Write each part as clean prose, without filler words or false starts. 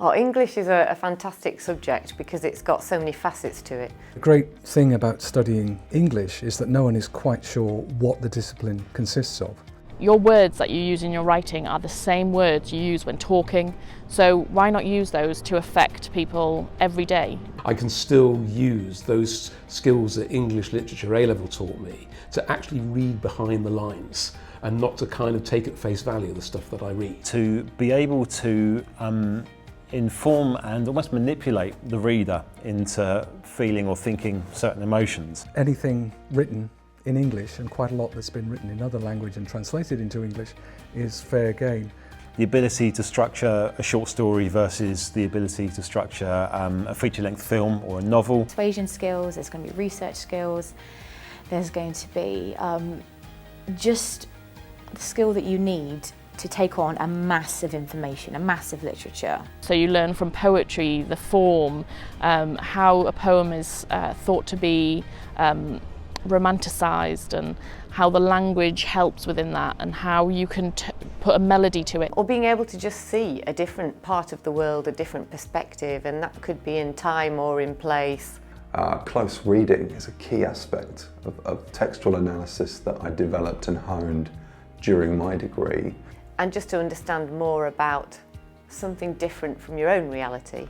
Oh, English is a fantastic subject because it's got so many facets to it. The great thing about studying English is that no one is quite sure what the discipline consists of. Your words that you use in your writing are the same words you use when talking, so why not use those to affect people every day? I can still use those skills that English literature A-level taught me to actually read behind the lines and not to kind of take at face value the stuff that I read. To be able to inform and almost manipulate the reader into feeling or thinking certain emotions. Anything written in English, and quite a lot that's been written in other language and translated into English, is fair game. The ability to structure a short story versus the ability to structure a feature-length film or a novel. Persuasion skills, there's going to be research skills, there's going to be just the skill that you need to take on a massive information, a massive literature. So you learn from poetry, the form, how a poem is thought to be romanticised, and how the language helps within that, and how you can put a melody to it. Or being able to just see a different part of the world, a different perspective, and that could be in time or in place. Close reading is a key aspect of textual analysis that I developed and honed during my degree. And just to understand more about something different from your own reality.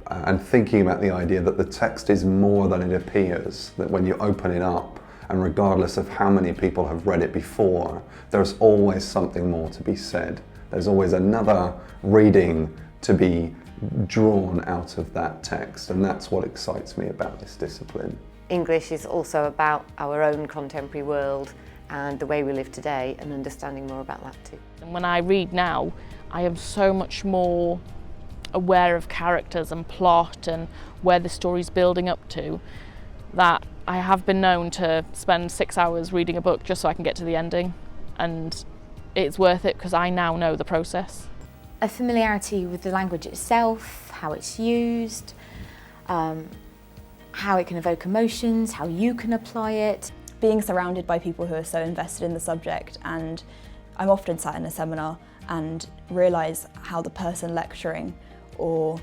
And thinking about the idea that the text is more than it appears, that when you open it up, and regardless of how many people have read it before, there's always something more to be said. There's always another reading to be drawn out of that text, and that's what excites me about this discipline. English is also about our own contemporary world and the way we live today, and understanding more about that too. And when I read now, I am so much more aware of characters and plot and where the story's building up to, that I have been known to spend 6 hours reading a book just so I can get to the ending, and it's worth it because I now know the process. A familiarity with the language itself, how it's used, how it can evoke emotions, how you can apply it. Being surrounded by people who are so invested in the subject, and I'm often sat in a seminar and realise how the person lecturing or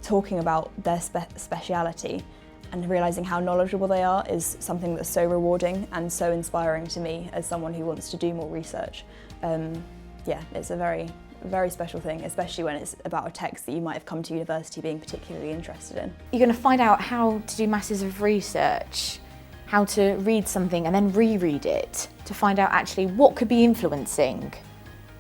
talking about their speciality and realising how knowledgeable they are is something that's so rewarding and so inspiring to me as someone who wants to do more research. Yeah, it's a very special thing, especially when it's about a text that you might have come to university being particularly interested in. You're going to find out how to do masses of research, how to read something and then reread it to find out actually what could be influencing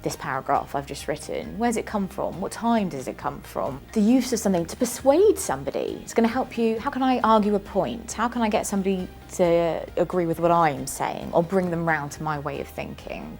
this paragraph I've just written. Where's it come from? What time does it come from? The use of something to persuade somebody. It's going to help you. How can I argue a point? How can I get somebody to agree with what I'm saying or bring them round to my way of thinking?